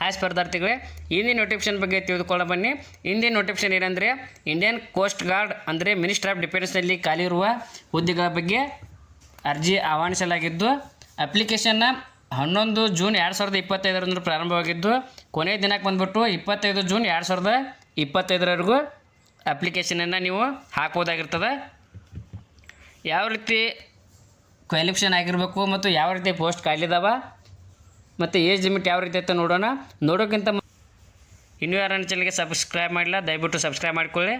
Hi ಸ್ಪರ್ಧಾರ್ಥಿಗಳೇ, ಇಂದಿನ notification ಬಗ್ಗೆ ತಿಳಿದುಕೊಳ್ಳ ಬನ್ನಿ. ಇಂದಿನ ನೋಟಿಫಿಕೇಶನ್ ಏನಂದರೆ ಇಂಡಿಯನ್ ಕೋಸ್ಟ್ ಗಾರ್ಡ್ ಅಂದರೆ ಮಿನಿಸ್ಟರ್ ಆಫ್ ಡಿಫೆನ್ಸ್ನಲ್ಲಿ ಖಾಲಿ ಇರುವ ಹುದ್ದೆಗಳ ಬಗ್ಗೆ ಅರ್ಜಿ ಆಹ್ವಾನಿಸಲಾಗಿದ್ದು, ಅಪ್ಲಿಕೇಶನ್ನ 11 ಜೂನ್ 2025 ಪ್ರಾರಂಭವಾಗಿದ್ದು, ಕೊನೆಯ ದಿನಕ್ಕೆ ಬಂದುಬಿಟ್ಟು 25 ಜೂನ್ 2025 ಅಪ್ಲಿಕೇಶನನ್ನು ನೀವು ಹಾಕ್ಬೋದಾಗಿರ್ತದೆ. ಯಾವ ರೀತಿ ಕ್ವಾಲಿಫಿಕೇಷನ್ ಆಗಿರಬೇಕು ಮತ್ತು ಯಾವ ರೀತಿ ಪೋಸ್ಟ್ ಖಾಲಿದಾವ ಮತ್ತು ಏಜ್ ಲಿಮಿಟ್ ಯಾವ ರೀತಿ ಅಂತ ನೋಡೋಕ್ಕಿಂತ ಇನ್ನೂ ಯಾರು ನನ್ನ ಚಾನಲ್ಗೆ ಸಬ್ಸ್ಕ್ರೈಬ್ ಮಾಡಿಲ್ಲ, ದಯವಿಟ್ಟು ಸಬ್ಸ್ಕ್ರೈಬ್ ಮಾಡಿಕೊಳ್ಳಿ.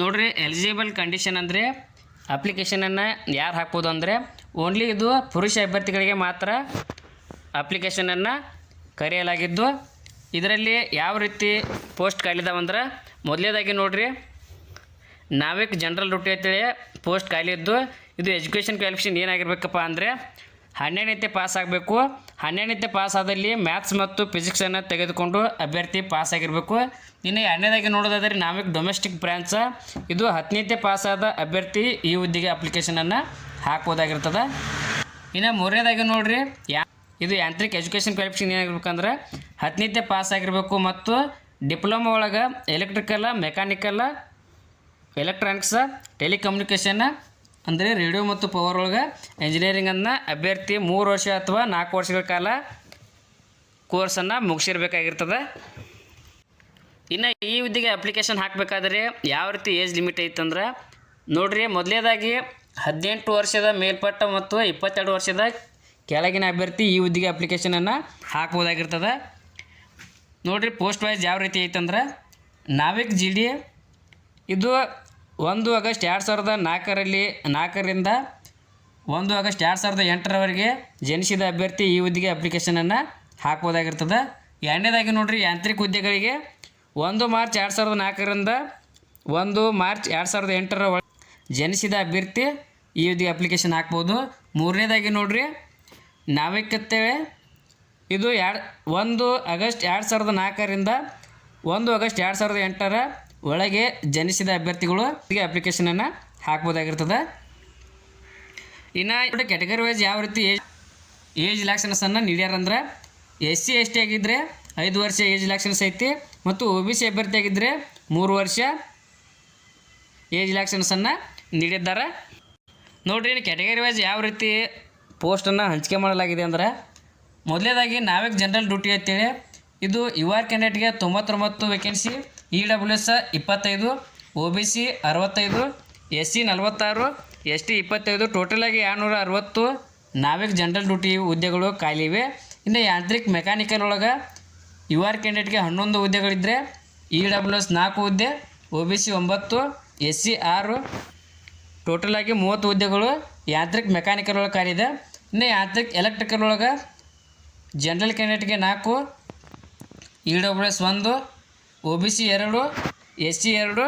ನೋಡಿರಿ, ಎಲಿಜಿಬಲ್ ಕಂಡೀಷನ್ ಅಂದರೆ ಅಪ್ಲಿಕೇಶನನ್ನು ಯಾರು ಹಾಕ್ಬೋದು ಅಂದರೆ ಓನ್ಲಿ ಇದು ಪುರುಷ ಅಭ್ಯರ್ಥಿಗಳಿಗೆ ಮಾತ್ರ ಅಪ್ಲಿಕೇಶನನ್ನು ಕರೆಯಲಾಗಿದ್ದು, ಇದರಲ್ಲಿ ಯಾವ ರೀತಿ ಪೋಸ್ಟ್ ಖಾಲಿದಾವಂದ್ರೆ ಮೊದಲೇದಾಗಿ ನೋಡಿರಿ, ನಾವಿಕ್ ಜನರಲ್ ಡ್ಯೂಟಿ ಅಂತೇಳಿ ಪೋಸ್ಟ್ ಖಾಲಿ ಇದ್ದು, ಇದು ಎಜುಕೇಷನ್ ಕ್ವಾಲಿಫಿಕೇಷನ್ ಏನಾಗಿರ್ಬೇಕಪ್ಪ ಅಂದರೆ 12ನೇ ಪಾಸ್ ಆಗಬೇಕು. 12ನೇ ಪಾಸ್ ಆದಲ್ಲಿ ಮ್ಯಾಥ್ಸ್ ಮತ್ತು ಫಿಸಿಕ್ಸನ್ನು ತೆಗೆದುಕೊಂಡು ಅಭ್ಯರ್ಥಿ ಪಾಸ್ ಆಗಿರಬೇಕು. ಇನ್ನು 2ನೇದಾಗಿ ನೋಡೋದಾದರೆ ನಾವಿಕ್ ಡೊಮೆಸ್ಟಿಕ್ ಬ್ರಾಂಚ್, ಇದು 10ನೇ ಪಾಸ್ ಆದ ಅಭ್ಯರ್ಥಿ ಈ ಹುದ್ದೆಗೆ ಅಪ್ಲಿಕೇಶನನ್ನು ಹಾಕ್ಬೋದಾಗಿರ್ತದೆ. ಇನ್ನು 3ನೇದಾಗಿ ನೋಡಿರಿ, ಇದು ಯಾಂತ್ರಿಕ ಎಜುಕೇಷನ್ ಕ್ವಾಲಿಫಿಕೇಷನ್ ಏನಾಗಿರ್ಬೇಕಂದ್ರೆ 10ನೇ ಪಾಸ್ ಆಗಿರಬೇಕು ಮತ್ತು ಡಿಪ್ಲೊಮಾ ಒಳಗೆ ಎಲೆಕ್ಟ್ರಿಕಲ್, ಮೆಕ್ಯಾನಿಕಲ್, ಎಲೆಕ್ಟ್ರಾನಿಕ್ಸ್, ಟೆಲಿಕಮ್ಯುನಿಕೇಷನ್ ಅಂದರೆ ರೇಡಿಯೋ ಮತ್ತು ಪವರ್ ಒಳಗೆ ಇಂಜಿನಿಯರಿಂಗನ್ನು ಅಭ್ಯರ್ಥಿ 3 ವರ್ಷ ಅಥವಾ 4 ವರ್ಷಗಳ ಕಾಲ ಕೋರ್ಸನ್ನು ಮುಗಿಸಿರ್ಬೇಕಾಗಿರ್ತದೆ. ಇನ್ನು ಈ ಹುದ್ದೆಗೆ ಅಪ್ಲಿಕೇಶನ್ ಹಾಕಬೇಕಾದ್ರೆ ಯಾವ ರೀತಿ ಏಜ್ ಲಿಮಿಟ್ ಐತಂದ್ರೆ ನೋಡಿರಿ, ಮೊದಲೇದಾಗಿ 18 ವರ್ಷದ ಮೇಲ್ಪಟ್ಟ ಮತ್ತು 22 ವರ್ಷದ ಕೆಳಗಿನ ಅಭ್ಯರ್ಥಿ ಈ ಹುದ್ದೆಗೆ ಅಪ್ಲಿಕೇಶನನ್ನು ಹಾಕ್ಬೋದಾಗಿರ್ತದೆ. ನೋಡಿರಿ, ಪೋಸ್ಟ್ ವೈಸ್ ಯಾವ ರೀತಿ ಐತಂದ್ರೆ ನಾವಿಕ್ ಜಿ ಡಿ, ಇದು 1 ಆಗಸ್ಟ್ 2004ರಿಂದ 1 ಆಗಸ್ಟ್ 2008 ಜನಿಸಿದ ಅಭ್ಯರ್ಥಿ ಈ ಹುದ್ದೆಗೆ ಅಪ್ಲಿಕೇಶನನ್ನು ಹಾಕ್ಬೋದಾಗಿರ್ತದೆ. 2ನೇದಾಗಿ ನೋಡಿರಿ, ಯಾಂತ್ರಿಕ ಹುದ್ದೆಗಳಿಗೆ 1 ಮಾರ್ಚ್ 2004ರಿಂದ 1 ಮಾರ್ಚ್ 2008 ಜನಿಸಿದ ಅಭ್ಯರ್ಥಿ ಈ ಹುದ್ದೆಗೆ ಅಪ್ಲಿಕೇಶನ್ ಹಾಕ್ಬೋದು. 3ನೇದಾಗಿ ನೋಡಿರಿ, ನಾವಿಕತೆ, ಇದು 1 ಆಗಸ್ಟ್ 2004ರಿಂದ 1 ಆಗಸ್ಟ್ 2008 ಒಳಗೆ ಜನಿಸಿದ ಅಭ್ಯರ್ಥಿಗಳು ಈ ಅಪ್ಲಿಕೇಶನನ್ನು ಹಾಕ್ಬೋದಾಗಿರ್ತದೆ. ಇನ್ನು ಕ್ಯಾಟಗರಿ ವೈಸ್ ಯಾವ ರೀತಿ ಏಜ್ ರಿಲ್ಯಾಕ್ಸೇಷನನ್ನು ನೀಡ್ಯಾರಂದ್ರೆ SC ST ಆಗಿದ್ದರೆ 5 ವರ್ಷ ಏಜ್ ರಿಲ್ಯಾಕ್ಸೇಷನ್ಸ್ ಐತಿ ಮತ್ತು OBC ಅಭ್ಯರ್ಥಿ ಆಗಿದ್ದರೆ 3 ವರ್ಷ ಏಜ್ ರಿಲ್ಯಾಕ್ಸೇಷನ್ಸನ್ನು ನೀಡಿದ್ದಾರೆ. ನೋಡಿರಿ, ಕ್ಯಾಟಗರಿ ವೈಸ್ ಯಾವ ರೀತಿ ಪೋಸ್ಟನ್ನು ಹಂಚಿಕೆ ಮಾಡಲಾಗಿದೆ ಅಂದ್ರೆ ಮೊದಲೇದಾಗಿ ನಾವಿಕ್ ಜನರಲ್ ಡ್ಯೂಟಿ ಅಂತೇಳಿ, ಇದು UR ಕ್ಯಾಂಡಿಡೇಟ್ಗೆ 99 vacancy, EWS 25, OBC 65, SC 46, ST 25, ಟೋಟಲಾಗಿ 260 NavIC general duty ಹುದ್ದೆಗಳು ಖಾಲಿ ಇವೆ. ಇನ್ನು ಯಾಂತ್ರಿಕ್ ಮೆಕ್ಯಾನಿಕಲ್ ಒಳಗೆ UR ಕ್ಯಾಂಡಿಡೇಟ್ಗೆ 11 ಹುದ್ದೆಗಳಿದ್ದರೆ EWS 4 ಹುದ್ದೆ, OBC 9, SC 6, ಟೋಟಲಾಗಿ 30 ಹುದ್ದೆಗಳು ಯಾಂತ್ರಿಕ್ ಮೆಕ್ಯಾನಿಕಲ್ ಒಳಗೆ ಖಾಲಿ ಇದೆ. ಇನ್ನು ಯಾಂತ್ರಿಕ್ ಎಲೆಕ್ಟ್ರಿಕಲ್ ಒಳಗೆ ಜನರಲ್ ಕ್ಯಾಂಡಿಡೇಟ್ಗೆ 4, EWS 1, OBC 2, SC 2,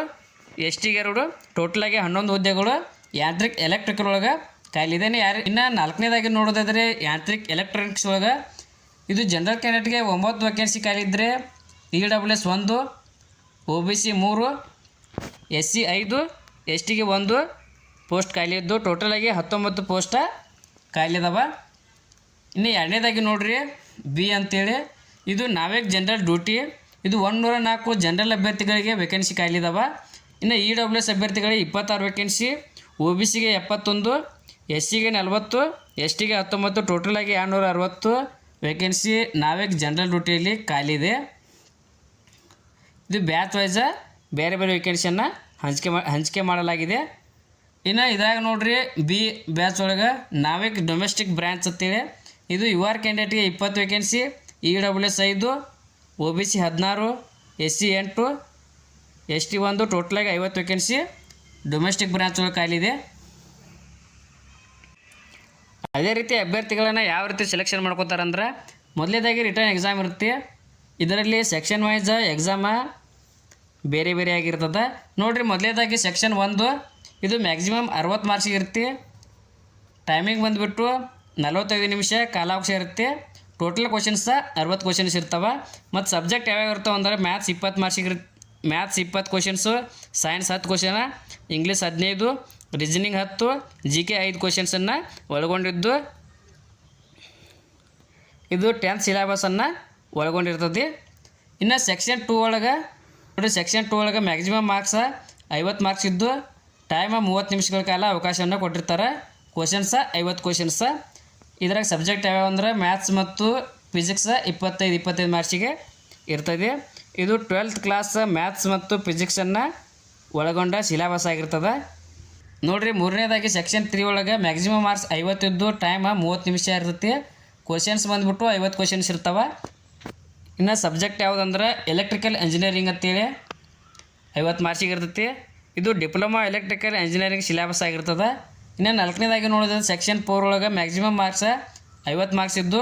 ST 2, ಟೋಟಲಾಗಿ 11 ಹುದ್ದೆಗಳು ಯಾಂತ್ರಿಕ್ ಎಲೆಕ್ಟ್ರಿಕಲ್ ಒಳಗೆ ಖಾಲಿ ಇದೆ. ಇನ್ನು 4ನೇದಾಗಿ ನೋಡೋದಾದರೆ ಯಾಂತ್ರಿಕ್ ಎಲೆಕ್ಟ್ರಾನಿಕ್ಸ್ ಒಳಗೆ, ಇದು ಜನರಲ್ ಕ್ಯಾಂಡಿಡೇಟ್ಗೆ 9 ವೇಕೆನ್ಸಿ ಖಾಲಿ ಇದ್ದರೆ EWS 1, OBC 3, SC 5, STಗೆ 1 ಪೋಸ್ಟ್ ಖಾಲಿ ಇದ್ದು ಟೋಟಲಾಗಿ 19 ಪೋಸ್ಟ ಖಾಲಿ ಅದಾವ. ಇನ್ನು 2ನೇದಾಗಿ ನೋಡಿರಿ, B ಅಂತೇಳಿ, ಇದು ನಾವಿಕ್ ಜನರಲ್ ಡ್ಯೂಟಿ, ಇದು 104 ಜನರಲ್ ಅಭ್ಯರ್ಥಿಗಳಿಗೆ ವೇಕೆನ್ಸಿ ಖಾಲಿ ಇದಾವ. ಇನ್ನು EWS ಅಭ್ಯರ್ಥಿಗಳಿಗೆ 26 ವೇಕೆನ್ಸಿ, OBCಗೆ 71, SCಗೆ 40, STಗೆ 19, ಟೋಟಲಾಗಿ 260 ವೇಕೆನ್ಸಿ ನಾವಿಕ್ ಜನರಲ್ ಡ್ಯೂಟಿಯಲ್ಲಿ ಖಾಲಿ ಇದೆ. ಇದು ಬ್ಯಾಚ್ ವೈಸ ಬೇರೆ ಬೇರೆ ವೇಕೆನ್ಸಿಯನ್ನು ಹಂಚಿಕೆ ಮಾಡಲಾಗಿದೆ. ಇನ್ನು ಇದ್ರಾಗ ನೋಡಿರಿ, B ಬ್ಯಾಚ್ ಒಳಗೆ ನಾವಿಕ್ ಡೊಮೆಸ್ಟಿಕ್ ಬ್ರಾಂಚ್ ಅಂತೇಳಿ, ಇದು UR ಕ್ಯಾಂಡಿಡೇಟ್ಗೆ 20 vacancy, EWS 5, OBC 16, SC 8, ST 1, ಟೋಟಲಾಗಿ 50 vacancy domestic branch ಒಳಗೆ ಖಾಲಿ ಇದೆ. ಅದೇ ರೀತಿ ಅಭ್ಯರ್ಥಿಗಳನ್ನು ಯಾವ ರೀತಿ ಸೆಲೆಕ್ಷನ್ ಮಾಡ್ಕೋತಾರಂದ್ರೆ ಮೊದಲೇದಾಗಿ ರಿಟರ್ನ್ ಎಕ್ಸಾಮ್ ಇರುತ್ತೆ. ಇದರಲ್ಲಿ ಸೆಕ್ಷನ್ ವೈಸ್ ಎಕ್ಸಾಮ ಬೇರೆ ಬೇರೆ ಆಗಿರ್ತದೆ. ನೋಡಿರಿ, ಮೊದಲೇದಾಗಿ ಸೆಕ್ಷನ್ 1, ಇದು ಮ್ಯಾಕ್ಸಿಮಮ್ 60 ಮಾರ್ಕ್ಸಿಗೆ ಇರುತ್ತೆ. ಟೈಮಿಂಗ್ ಬಂದುಬಿಟ್ಟು 45 ನಿಮಿಷ ಕಾಲಾವಕಾಶ ಇರುತ್ತೆ. ಟೋಟಲ್ ಕ್ವಶನ್ಸ 60 ಕ್ವಶನ್ಸ್ ಇರ್ತವೆ. ಮತ್ತು ಸಬ್ಜೆಕ್ಟ್ ಯಾವ್ಯಾವ ಇರ್ತಾವೆ ಅಂದರೆ maths 20 ಮಾರ್ಕ್ಸಿಗೆ maths 20 questions, science 10 ಕ್ವಶನ, English 15, reasoning 10, GK 5 ಕ್ವಶನ್ಸನ್ನು ಒಳಗೊಂಡಿದ್ದು ಇದು 10th ಸಿಲೆಬಸನ್ನು ಒಳಗೊಂಡಿರ್ತದೆ. ಇನ್ನು ಸೆಕ್ಷನ್ 2 ಒಳಗೆ ನೋಡಿ, ಸೆಕ್ಷನ್ 2 ಒಳಗೆ ಮ್ಯಾಕ್ಸಿಮಮ್ ಮಾರ್ಕ್ಸ 50 ಮಾರ್ಕ್ಸ್ ಇದ್ದು ಟೈಮ 30 ನಿಮಿಷಗಳ ಕಾಲ ಅವಕಾಶವನ್ನು ಕೊಟ್ಟಿರ್ತಾರೆ. Questions 50 questions. ಇದ್ರಾಗ ಸಬ್ಜೆಕ್ಟ್ ಯಾವ್ಯಾವ ಅಂದ್ರೆ ಮ್ಯಾಥ್ಸ್ ಮತ್ತು ಫಿಸಿಕ್ಸ್ 25 ಮಾರ್ಕ್ಸಿಗೆ ಇರ್ತದೆ. ಇದು 12th ಕ್ಲಾಸ್ ಮ್ಯಾಥ್ಸ್ ಮತ್ತು ಫಿಸಿಕ್ಸನ್ನು ಒಳಗೊಂಡ ಸಿಲೆಬಸ್ ಆಗಿರ್ತದೆ. ನೋಡಿರಿ, ಮೂರನೇದಾಗಿ ಸೆಕ್ಷನ್ 3 ಒಳಗೆ ಮ್ಯಾಕ್ಸಿಮಮ್ ಮಾರ್ಕ್ಸ್ 50 ಇದ್ದು ಟೈಮ 30 ನಿಮಿಷ ಇರ್ತೈತಿ. ಕ್ವಶನ್ಸ್ ಬಂದ್ಬಿಟ್ಟು 50 ಕ್ವಶನ್ಸ್ ಇರ್ತವೆ. ಇನ್ನು ಸಬ್ಜೆಕ್ಟ್ ಯಾವುದಂದ್ರೆ ಎಲೆಕ್ಟ್ರಿಕಲ್ ಇಂಜಿನಿಯರಿಂಗ್ ಅಂತೇಳಿ 50 ಮಾರ್ಕ್ಸಿಗೆ ಇರ್ತೈತಿ. ಇದು ಡಿಪ್ಲೊಮಾ ಎಲೆಕ್ಟ್ರಿಕಲ್ ಇಂಜಿನಿಯರಿಂಗ್ ಸಿಲೆಬಸ್ ಆಗಿರ್ತದೆ. ಇನ್ನು 4ನೇದಾಗಿ ನೋಡಿದ್ರೆ ಸೆಕ್ಷನ್ 4 ಒಳಗೆ ಮ್ಯಾಕ್ಸಿಮಮ್ ಮಾರ್ಕ್ಸ 50 ಮಾರ್ಕ್ಸ್ ಇದ್ದು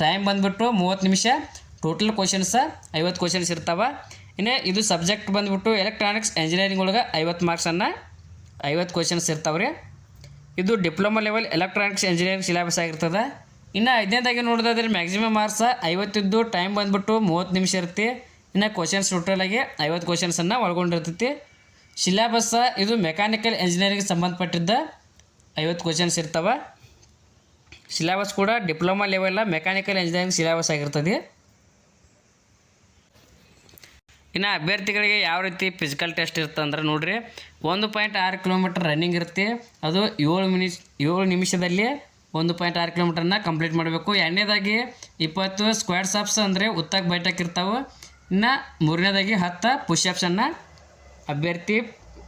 ಟೈಮ್ ಬಂದುಬಿಟ್ಟು 30 ನಿಮಿಷ. ಟೋಟಲ್ ಕ್ವಶನ್ಸ 50 ಕ್ವಶನ್ಸ್ ಇರ್ತವೆ. ಇನ್ನು ಇದು ಸಬ್ಜೆಕ್ಟ್ ಬಂದುಬಿಟ್ಟು ಎಲೆಕ್ಟ್ರಾನಿಕ್ಸ್ ಇಂಜಿನಿಯರಿಂಗ್ ಒಳಗೆ 50 ಮಾರ್ಕ್ಸನ್ನು 50 ಕ್ವಶನ್ಸ್ ಇರ್ತಾವೆ ರೀ. ಇದು diploma level electronics engineering syllabus ಆಗಿರ್ತದೆ. ಇನ್ನು 5ನೇದಾಗಿ ನೋಡೋದಾದ್ರೆ ಮ್ಯಾಕ್ಸಿಮಮ್ ಮಾರ್ಕ್ಸ 50 ಇದ್ದು ಟೈಮ್ ಬಂದುಬಿಟ್ಟು 30 ನಿಮಿಷ ಇರುತ್ತೆ. ಇನ್ನು ಕ್ವಶನ್ಸ್ ಟೋಟಲಾಗಿ 50 ಕ್ವಶನ್ಸನ್ನು ಒಳಗೊಂಡಿರ್ತೈತಿ. ಸಿಲೆಬಸ್ ಇದು ಮೆಕ್ಯಾನಿಕಲ್ ಇಂಜಿನಿಯರಿಂಗ್ ಸಂಬಂಧಪಟ್ಟಿದ್ದ 50 ಕ್ವಶನ್ಸ್ ಇರ್ತವೆ. ಸಿಲೆಬಸ್ ಕೂಡ ಡಿಪ್ಲೊಮಾ ಲೆವೆಲ್ಲ ಮೆಕ್ಯಾನಿಕಲ್ ಇಂಜಿನಿಯರಿಂಗ್ ಸಿಲೆಬಸ್ ಆಗಿರ್ತದೆ. ಇನ್ನು ಅಭ್ಯರ್ಥಿಗಳಿಗೆ ಯಾವ ರೀತಿ ಫಿಸಿಕಲ್ ಟೆಸ್ಟ್ ಇರುತ್ತೆ ಅಂದ್ರೆ ನೋಡಿರಿ, 1.6 ಕಿಲೋಮೀಟರ್ ರನ್ನಿಂಗ್ ಇರುತ್ತೆ. ಅದು 7 ನಿಮಿಷದಲ್ಲಿ 1.6 ಕಿಲೋಮೀಟರ್ನ ಕಂಪ್ಲೀಟ್ ಮಾಡಬೇಕು. 2ನೇದಾಗಿ 20 ಸ್ಕ್ವಾಡ್ಸ್ ಅಪ್ಸ್ ಅಂದರೆ ಉತ್ತಕ್ಕೆ ಬೈಟಕ್ ಇರ್ತಾವೆ. ಇನ್ನು 3ನೇದಾಗಿ 10 ಪುಷಪ್ಸನ್ನು ಅಭ್ಯರ್ಥಿ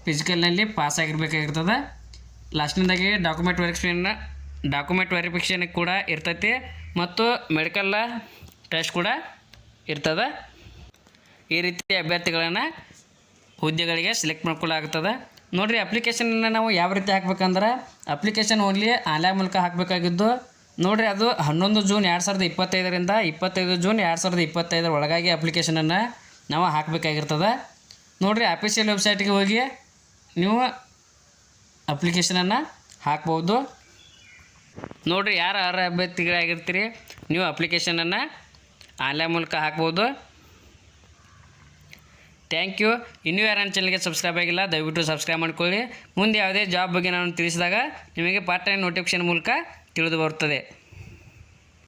ಫಿಸಿಕಲ್ನಲ್ಲಿ ಪಾಸ್ ಆಗಿರಬೇಕಾಗಿರ್ತದೆ. ಲಾಸ್ಟ್ನೇದಾಗಿ ಡಾಕ್ಯುಮೆಂಟ್ ವೆರಿಫಿಕೇಷನ್ ಕೂಡ ಇರ್ತೈತಿ ಮತ್ತು ಮೆಡಿಕಲ್ ಟೆಸ್ಟ್ ಕೂಡ ಇರ್ತದೆ. ಈ ರೀತಿ ಅಭ್ಯರ್ಥಿಗಳನ್ನು ಹುದ್ದೆಗಳಿಗೆ ಸೆಲೆಕ್ಟ್ ಮಾಡ್ಕೊಳ್ಳಾಗ್ತದೆ. ನೋಡಿರಿ, ಅಪ್ಲಿಕೇಶನನ್ನು ನಾವು ಯಾವ ರೀತಿ ಹಾಕ್ಬೇಕಂದ್ರೆ ಅಪ್ಲಿಕೇಶನ್ ಓನ್ಲಿ ಆನ್ಲೈನ್ ಮೂಲಕ ಹಾಕಬೇಕಾಗಿದ್ದು. ನೋಡಿರಿ, ಅದು 11 ಜೂನ್ 2025ರಿಂದ 25 ಜೂನ್ 2025 ಒಳಗಾಗಿ ಅಪ್ಲಿಕೇಶನನ್ನು ನಾವು ಹಾಕಬೇಕಾಗಿರ್ತದೆ. ನೋಡಿರಿ, ಅಫಿಷಿಯಲ್ ವೆಬ್ಸೈಟ್ಗೆ ಹೋಗಿ ನೀವು ಅಪ್ಲಿಕೇಶನನ್ನು ಹಾಕ್ಬೋದು. ನೋಡಿರಿ, ಯಾರು ಅಭ್ಯರ್ಥಿಗಳಾಗಿರ್ತೀರಿ ನೀವು ಅಪ್ಲಿಕೇಶನನ್ನು ಆನ್ಲೈನ್ ಮೂಲಕ ಹಾಕ್ಬೋದು. Thank you. ಇನ್ನೂ ಯಾರು ನನ್ನ ಚಾನಲ್ಗೆ ಸಬ್ಸ್ಕ್ರೈಬ್ ಆಗಿಲ್ಲ ದಯವಿಟ್ಟು ಸಬ್ಸ್ಕ್ರೈಬ್ ಮಾಡ್ಕೊಳ್ಳಿ. ಮುಂದೆ ಯಾವುದೇ ಜಾಬ್ ಬಗ್ಗೆ ನಾನು ತಿಳಿಸಿದಾಗ ನಿಮಗೆ ಪಾರ್ಟ್ ಟೈಮ್ ನೋಟಿಫಿಕೇಷನ್ ಮೂಲಕ ತಿಳಿದು ಬರುತ್ತದೆ.